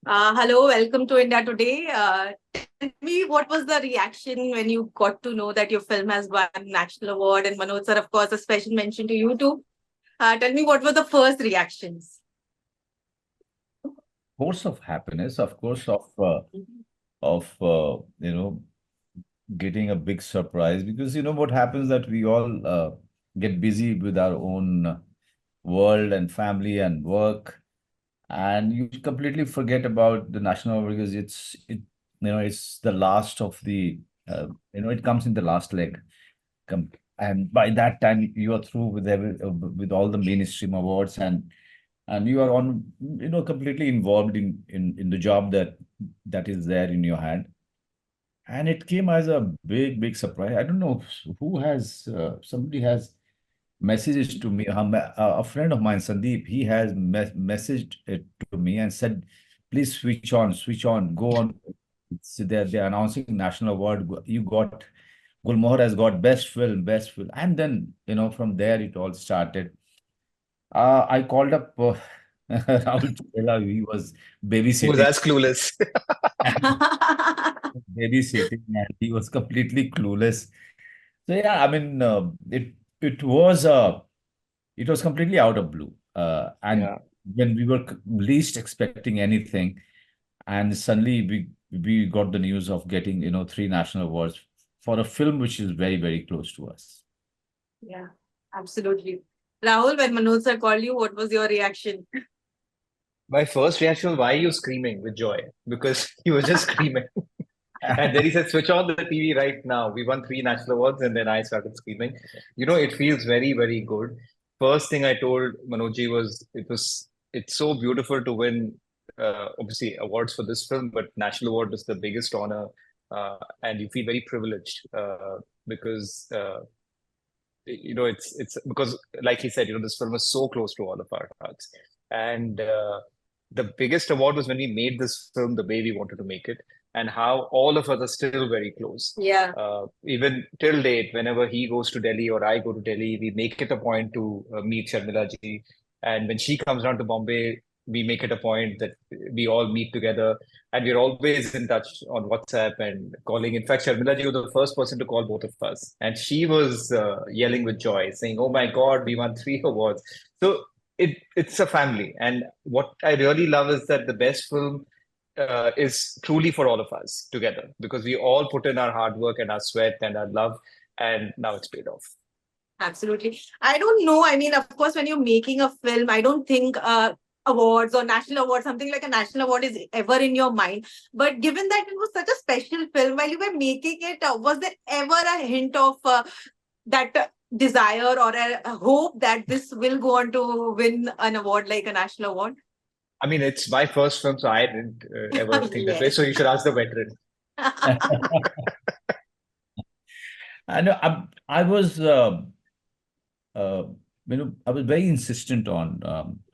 Hello, welcome to India Today. Tell me, what was the reaction when you got to know that your film has won national award? And Manoj sir, of course, a special mention to you too. Tell me, what were the first reactions? Course of happiness, of course, getting a big surprise, because what happens that we all get busy with our own world and family and work, and you completely forget about the national award, because it's the last of the it comes in the last leg. Com- and by that time you are through with with all the mainstream awards, and you are on completely involved in the job that is there in your hand. And it came as a big surprise. I don't know who has somebody has messages to me. A friend of mine, Sandeep, he has messaged it to me and said, please switch on, go on. They're announcing national award. You got Gulmohar has got best film. And then, from there it all started. I called up Rahul Chittella. He was Who was babysitting, as clueless. babysitting, and he was completely clueless. So yeah, I mean, it was it was completely out of blue, and Yeah. when we were least expecting anything, and suddenly we got the news of getting three national awards for a film which is very close to us. Yeah, absolutely. Rahul, when Manoj sir called you, what was your reaction? My first reaction was, why are you screaming with joy? Because he was just screaming. And then he said, switch on the TV right now. We won three national awards, and then I started screaming. It feels very good. First thing I told Manojji was it's so beautiful to win obviously awards for this film, but national award is the biggest honor. And you feel very privileged because it's because, like he said, this film is so close to all of our hearts. And the biggest award was when we made this film the way we wanted to make it, and how all of us are still very close. Yeah. Even till date, whenever he goes to Delhi or I go to Delhi, we make it a point to meet Sharmila ji. And when she comes down to Bombay, we make it a point that we all meet together, and we're always in touch on WhatsApp and calling. In fact, Sharmila ji was the first person to call both of us, and she was yelling with joy, saying, "Oh my God, we won three awards!" So it's a family, and what I really love is that the best film is truly for all of us together, because we all put in our hard work and our sweat and our love, and now it's paid off. Absolutely. I don't know. I mean, of course, when you're making a film, I don't think awards or national award, something like a national award is ever in your mind. But given that it was such a special film, while you were making it, was there ever a hint of that desire or a hope that this will go on to win an award like a national award? I mean, it's my first film, so I didn't ever think that way. Yes. So you should ask the veteran. I know I was uh, I was very insistent on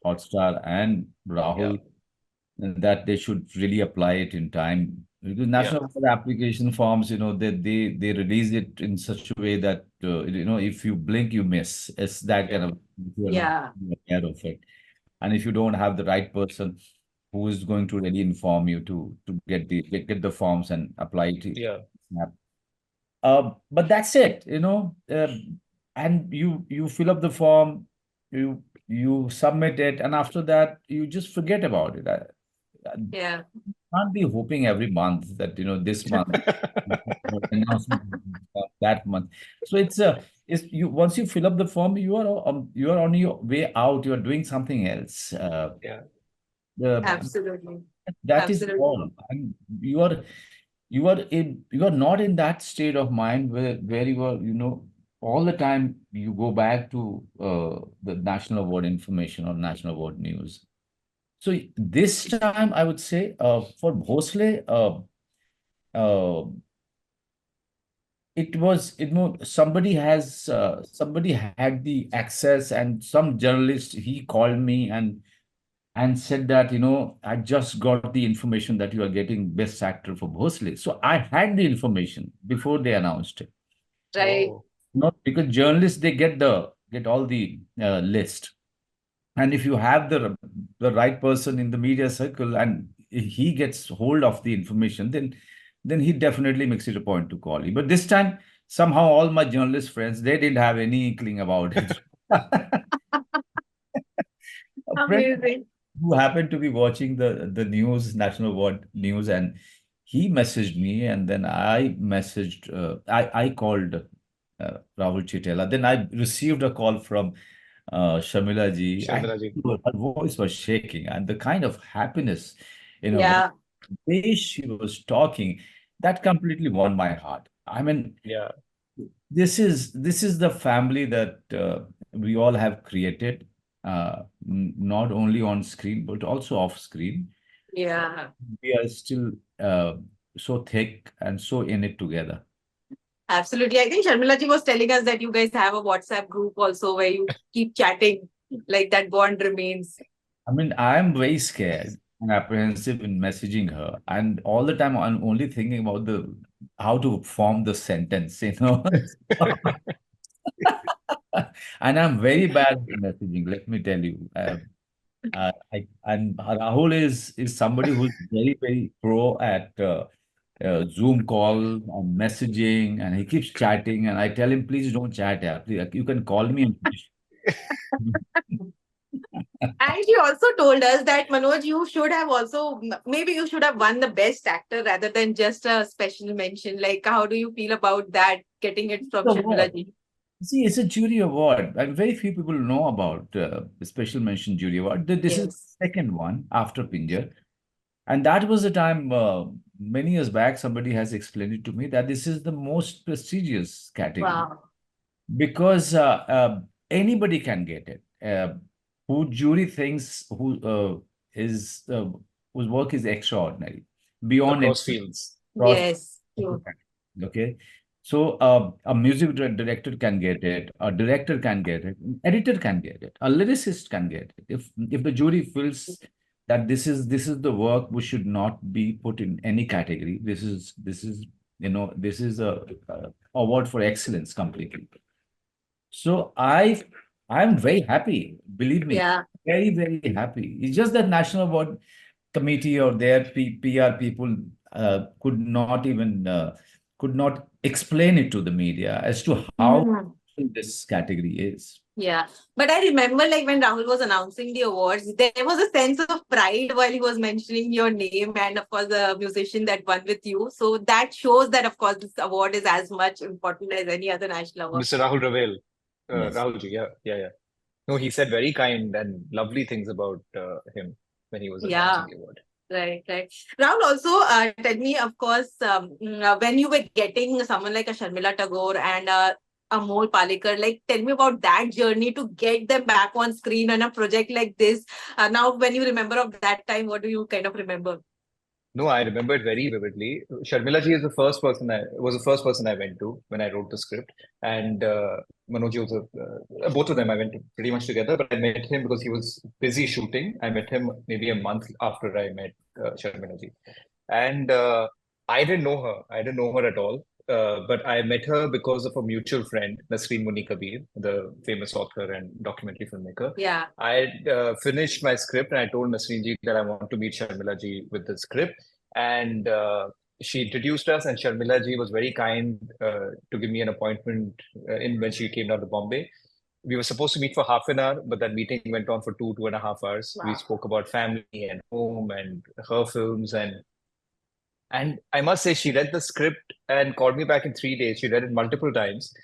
Hotstar and Yeah, Rahul that they should really apply it in time, because yeah, national award application forms, they release it in such a way that if you blink you miss. It's that yeah, kind of, you are not Yeah, aware of it, and if you don't have the right person who is going to really inform you to get the forms and apply it. yeah. But that's it, and you fill up the form, you submit it, and after that you just forget about it. I yeah. can't be hoping every month that this month announcement that month. So it's you once you fill up the form, you are on your way out. You are doing something else. Yeah. The Absolutely. that is Absolutely. all. And you are not in that state of mind where you are, all the time you go back to the national award information or national award news. So this time I would say for Bhosle, uh, somebody had the access, and some journalist, he called me and said that, I just got the information that you are getting best actor for Bhosle. So I had the information before they announced it. Right. Oh, Not because journalists, they get all the list. And if you have the right person in the media circle, and he gets hold of the information, then he definitely makes it a point to call you. But this time, somehow all my journalist friends, they didn't have any inkling about it. A friend Amazing. who happened to be watching the news, national award news, and he messaged me, and then I messaged, I called Rahul Chittella. Then I received a call from Sharmila ji, and Sharmila ji. her voice was shaking, and the kind of happiness in her voice, Yeah. the way she was talking, that completely won my heart. I mean, Yeah. this is the family that we all have created, not only on screen but also off screen. Yeah. We are still so thick and so in it together. Absolutely. I think Sharmila ji was telling us that you guys have a WhatsApp group also where you keep chatting, like that bond remains. I mean, I'm very scared and apprehensive in messaging her, and all the time I'm only thinking about the how to form the sentence, you know. And I'm very bad at messaging, let me tell you. And Rahul is somebody who's very pro at Zoom call and messaging, and he keeps chatting, and I tell him, please don't chat, yeah. Please, you can call me and finish. And she also told us that Manoj, you should have also maybe you should have won the best actor rather than just a special mention. Like, how do you feel about that? Getting it from So what? Sharmila ji. See, it's a jury award, and very few people know about the special mention jury award. This is the Yes. second one after Pinjar, and that was the time many years back somebody has explained it to me that this is the most prestigious category Wow. because anybody can get it. Who jury thinks is whose work is extraordinary beyond Across any fields. cross. Yes. True. Okay, so a music director can get it, a director can get it, an editor can get it, a lyricist can get it. If the jury feels that this is the work which should not be put in any category, this is this is a award for excellence completely. So I'm very happy, believe me, Yeah. very happy. It's just that National Award Committee or their PR people could not explain it to the media as to how Mhm. this category is. Yeah. But I remember like when Rahul was announcing the awards, there was a sense of pride while he was mentioning your name and of course the musician that won with you. So that shows that of course this award is as much important as any other national award. Mr. Rahul Ravel. Yes. Rahul ji, yeah. No, he said very kind and lovely things about him when he was announcing Yeah. the award. Right. Rahul, also tell me, of course, when you were getting someone like a Sharmila Tagore and Amol Palekar, like tell me about that journey to get them back on screen on a project like this. Now, when you remember of that time, what do you kind of remember? No, I remember it very vividly. Sharmila ji is the first person was the first person I went to when I wrote the script, and Manoj ji was both of them I went to pretty much together. But I met him because he was busy shooting. I met him maybe a month after I met Sharmila ji, and I didn't know her. I didn't know her at all. But I met her because of a mutual friend, Nasreen Muni Kabir, the famous author and documentary filmmaker. Yeah. I finished my script and I told Nasreen ji that I want to meet Sharmila ji with the script. And she introduced us, and Sharmila ji was very kind to give me an appointment in when she came down to Bombay. We were supposed to meet for half an hour, but that meeting went on for 2.5 hours. Wow. We spoke about family and home and her films, and I must say, she read the script and called me back in 3 days. She read it multiple times.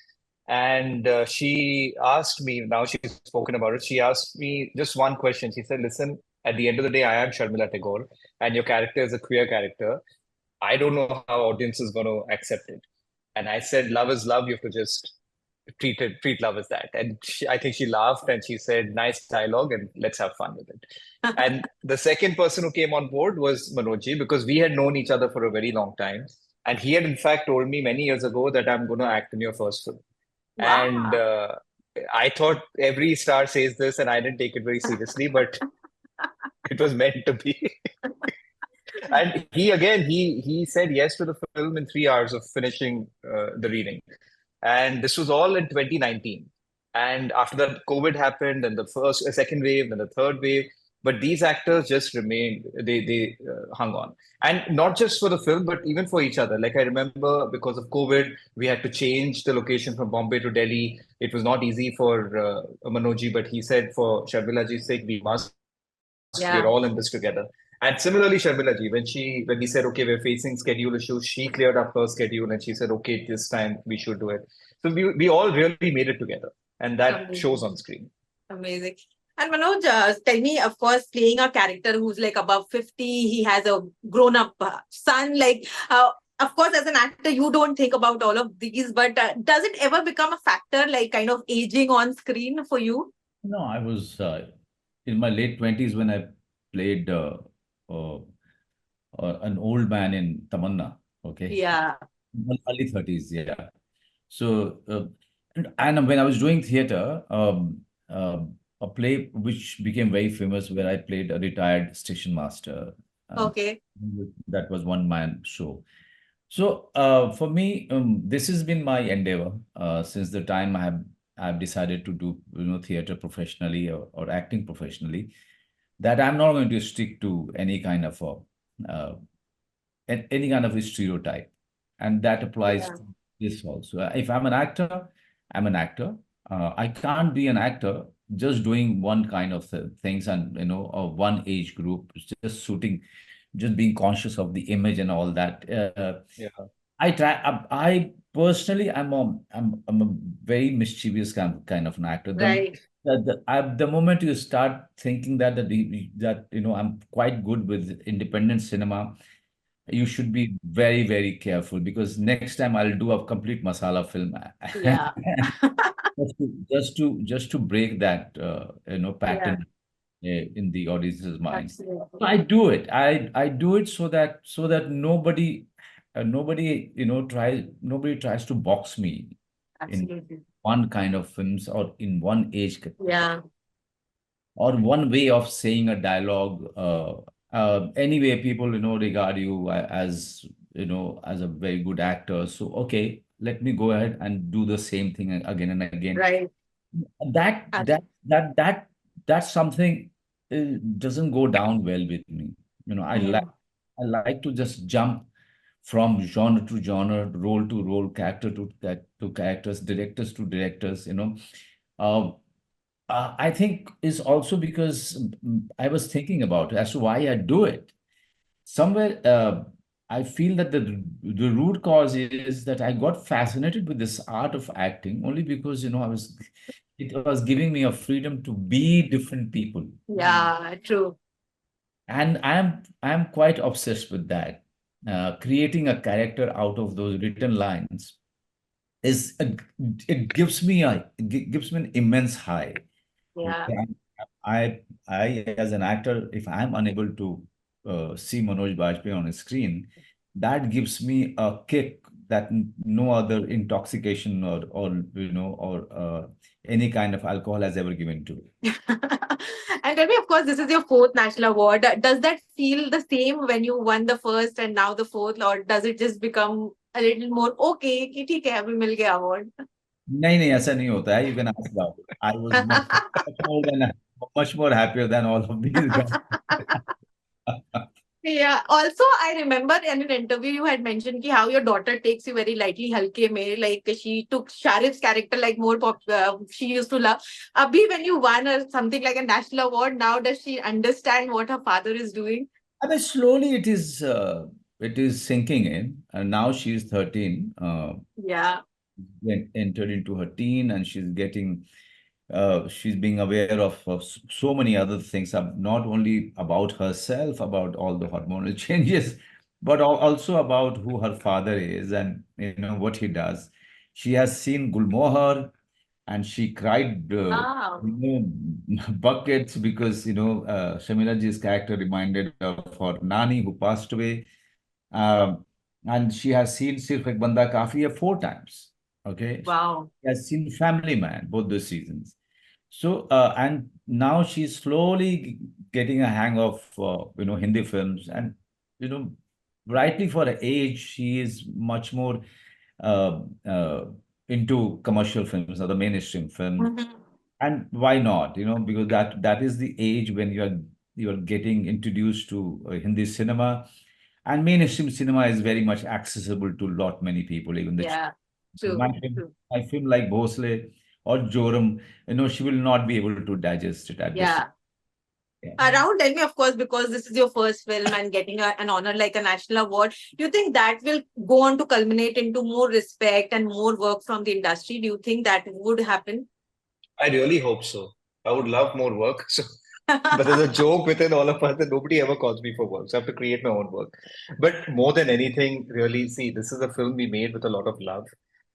And she asked me, now she's spoken about it, she asked me just one question. She said, listen, at the end of the day, I am Sharmila Tagore, and your character is a queer character. I don't know how audience is going to accept it. And I said, love is love. You have to just treat love as that. And I think she laughed and she said, nice dialogue, and let's have fun with it. And the second person who came on board was Manoj, because we had known each other for a very long time. And he had, in fact, told me many years ago that I'm going to act in your first film. Wow. And I thought every star says this, and I didn't take it very seriously, but it was meant to be. And he said yes to the film in 3 hours of finishing the reading. And this was all in 2019. And after that, COVID happened, and the second wave, and the third wave. But these actors just remained, they hung on. And not just for the film, but even for each other. Like I remember because of COVID, we had to change the location from Bombay to Delhi. It was not easy for Manoj, but he said for Sharmila ji's sake, we must, we're all in this together. Yeah. And similarly, Sharmila ji, when we said, okay, we're facing schedule issues, she cleared up her schedule and she said, okay, this time we should do it. So we all really made it together. And that shows on Amazing. screen. Amazing. And Manoj, tell me, of course, playing a character who's like above 50, he has a grown up son. Like, of course, as an actor, you don't think about all of these, but does it ever become a factor, like kind of aging on screen for you? No, I was in my late 20s when I played uh, an old man in Tamanna. Okay. Yeah. Early 30s, yeah. So, and when I was doing theater, a play which became very famous where I played a retired station master. Um, Okay. that was one man show. So, for me, this has been my endeavor since the time I've decided to do theater professionally or acting professionally. That I'm not going to stick to any kind of uh, any kind of a stereotype, and that applies Yeah. to this also. If I'm an actor, I'm an actor. I can't be an actor just doing one kind of things and one age group, just suiting, just being conscious of the image and all that. Yeah. I try. I personally, I'm a very mischievous kind of an actor. Right. The moment you start thinking that I'm quite good with independent cinema, you should be very, very careful because next time I'll do a complete masala film Yeah. just to break that Yeah. pattern in the audience's mind. Absolutely. I do it. I do it so that nobody tries to box me in Absolutely. one kind of films or in one age Yeah. or one way of saying a dialogue. Anyway, people regard you as as a very good actor. So okay, let me go ahead and do the same thing again and again. Right. That Ab- that that that that's something doesn't go down well with me. Mm. I like to just jump from genre to genre, role to role, character to characters, directors to directors. Uh, I think is also because I was thinking about as to why I do it. Somewhere, I feel that the root cause is that I got fascinated with this art of acting only because it was giving me a freedom to be different people, Yeah. True. and I'm quite obsessed with that. Creating a character out of those written lines is it gives me an immense high. Yeah. Okay. I, as an actor, if I'm unable to see Manoj Bajpayee on a screen, that gives me a kick that no other intoxication or any kind of alcohol has ever given to. And tell me, of course, this is your fourth national award. Does that feel the same when you won the first and now the fourth, or does it just become a little more okay? कि ठीक है अभी मिल गया award. नहीं नहीं ऐसा नहीं होता है. You can ask about it. I was much more happier than all of these guys. Yeah. Also, I remember in an interview you had mentioned ki how your daughter takes you very lightly, halke mein. Like she took Sharif's character like more pop. She used to love. Abhi, when you won something like a national award, now does she understand what her father is doing? I mean, slowly it is sinking in, and now she's 13. Yeah. Entered into her teen, and she's being aware of so many other things, not only about herself, about all the hormonal changes, but also about who her father is and what he does. She has seen Gulmohar, and she cried Wow. buckets because Shamila ji's character reminded of her nani who passed away. um, and she has seen Sirf Ek Banda Kafi 4 times. Okay. She Wow. has seen Family Man both the seasons. So, and now she's slowly getting a hang of, Hindi films. And, you know, rightly for her age, she is much more uh, uh, into commercial films or the mainstream film. Mhm. And why not? Because that is the age when you are You are getting introduced to Hindi cinema, and mainstream cinema is very much accessible to lot many people, even the Yeah. my True. film, True. my film like Bhosle or Joram, she will not be able to digest it at this. Yeah. Yeah. Rahul, tell me, of course, because this is your first film and getting an honor like a national award, do you think that will go on to culminate into more respect and more work from the industry? Do you think that would happen? I really hope so. I would love more work. So, but there's a joke within all of us that nobody ever calls me for work. So I have to create my own work. But more than anything, really, see, this is a film we made with a lot of love.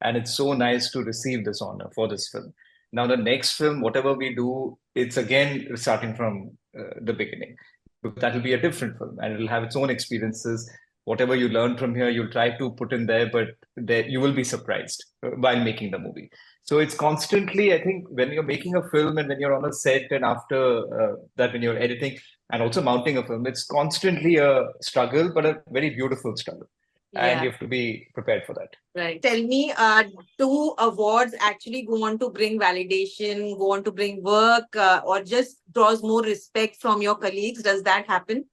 And it's so nice to receive this honor for this film. Now, the next film, whatever we do, it's again starting from the beginning. Because that will be a different film and it'll have its own experiences. Whatever you learn from here, you'll try to put in there, but there, you will be surprised while making the movie. So it's constantly, I think, when you're making a film and when you're on a set and after that, when you're editing and also mounting a film, it's constantly a struggle, but a very beautiful struggle. And Yeah. you have to be prepared for that. Right. Tell me, do awards actually go on to bring validation, go on to bring work, or just draws more respect from your colleagues? Does that happen?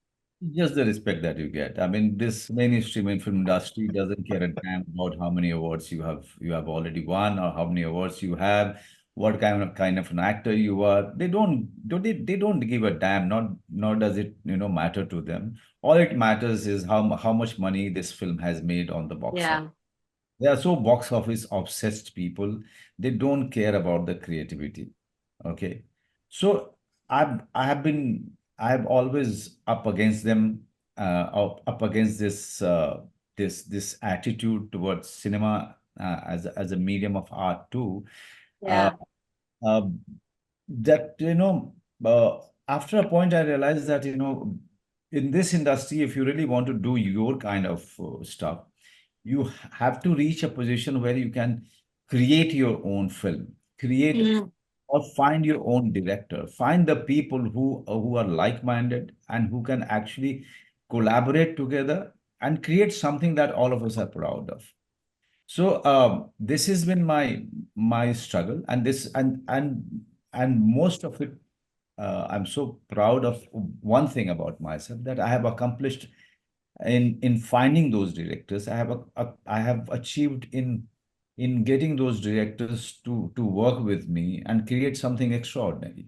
Just the respect that you get. I mean, this mainstream in film industry doesn't care a damn about how many awards you have already won or how many awards you have, what kind of an actor you are. They don't give a damn. Not nor does it matter to them. All it matters is how much money this film has made on the box office. Yeah. They are so box office obsessed people. They don't care about the creativity. Okay. So I've always up against them, up against this attitude towards cinema as a medium of art too. Uh, Yeah. uh, that after a point I realized that in this industry, if you really want to do your kind of stuff, you have to reach a position where you can create your own film, create Mm. or find your own director, find the people who are like-minded and who can actually collaborate together and create something that all of us are proud of. So this has been my struggle, and most of it, I'm so proud of one thing about myself that I have accomplished in finding those directors. I have achieved in getting those directors to work with me and create something extraordinary.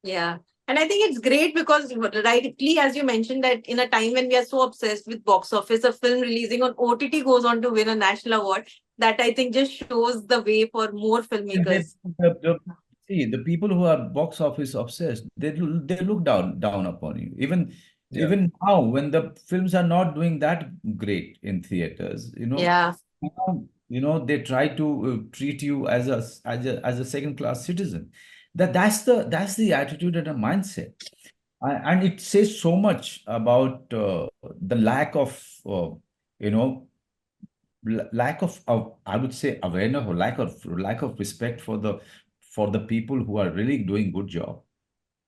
Yeah. And I think it's great because, rightly, as you mentioned, that in a time when we are so obsessed with box office, a film releasing on OTT goes on to win a national award. That I think just shows the way for more And filmmakers. see, the people who are box office obsessed, they look down upon you. Even Yeah. even now, when the films are not doing that great in theaters, Yeah. they try to treat you as a second class citizen. That's the attitude and a mindset. And it says so much about the lack of you know lack of I would say awareness, or lack of respect for the people who are really doing good job.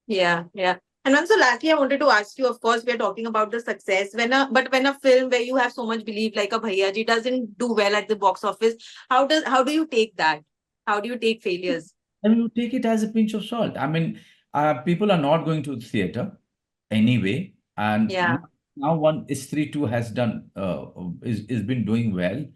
Yeah, yeah. And also, lastly, I wanted to ask you, of course, we are talking about the success. When a film where you have so much belief, like a Bhaiya Ji, doesn't do well at the box office, how do you take that? How do you take failures? And you take it as a pinch of salt. I mean, people are not going to the theater anyway, and Yeah, now one Istri 2 has done is been doing well.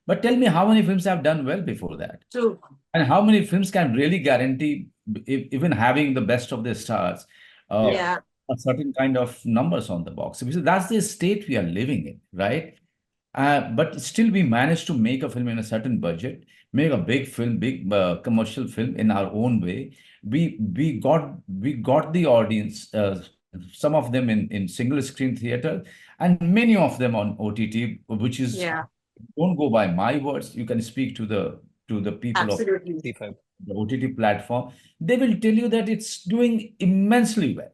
But tell me, how many films have done well before that? true. And how many films can really guarantee, even having the best of their stars, uh, Yeah. Yeah, a certain kind of numbers on the box? Because that's the state we are living in, right? But still, we managed to make a film in a certain budget, make a big film, big commercial film in our own way. We got the audience, some of them in single screen theater, and many of them on OTT, which is, yeah, don't go by my words. You can speak to the people of absolutely. C5. the OTT platform. They will tell you that it's doing immensely well.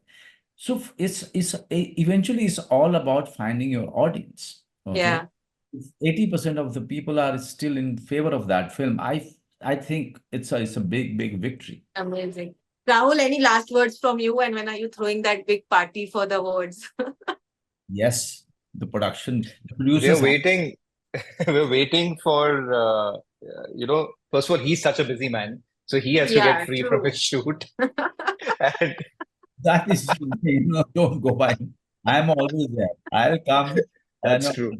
So eventually it's all about finding your audience. Okay. Yeah, If 80% of the people are still in favor of that film, I think it's a big victory. amazing. Rahul, any last words from you? And when are you throwing that big party for the awards? Yes, the We are producers have. waiting. We're waiting for, first of all, he's such a busy man. So he has to get Yeah, free from true. his shoot. And That is, don't go by. I'm always there. I'll come. That's true.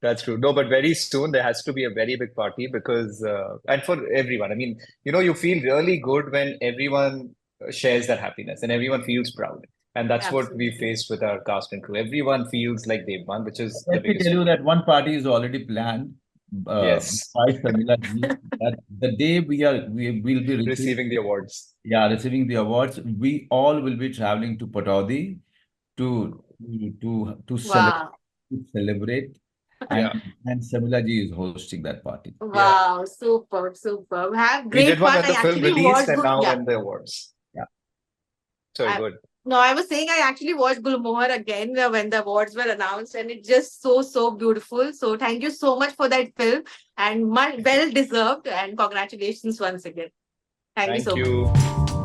That's true. No, but very soon there has to be a very big party because, and for everyone, I mean, you feel really good when everyone shares their happiness and everyone feels proud. And that's what we Absolutely. faced with our cast and crew. Everyone feels like they've won, which is the Let me biggest tell you feeling. that one party is already planned Yes, by Sharmila ji. That the day we will be receiving the awards. receiving the awards, we all will be traveling to Pataudi to Wow. celebrate, and Yeah, and Sharmila ji is hosting that party. yeah. Wow. Superb. Superb. Have We did great one fun. when I the film actually released watched and now yeah. when the awards. Yeah. Sorry, I, good. no, I was saying I actually watched Gulmohar again when the awards were announced, and it's just so, so beautiful. So thank you so much for that film, and Thank you. well deserved. And congratulations once again. Thank you Thank so much. you.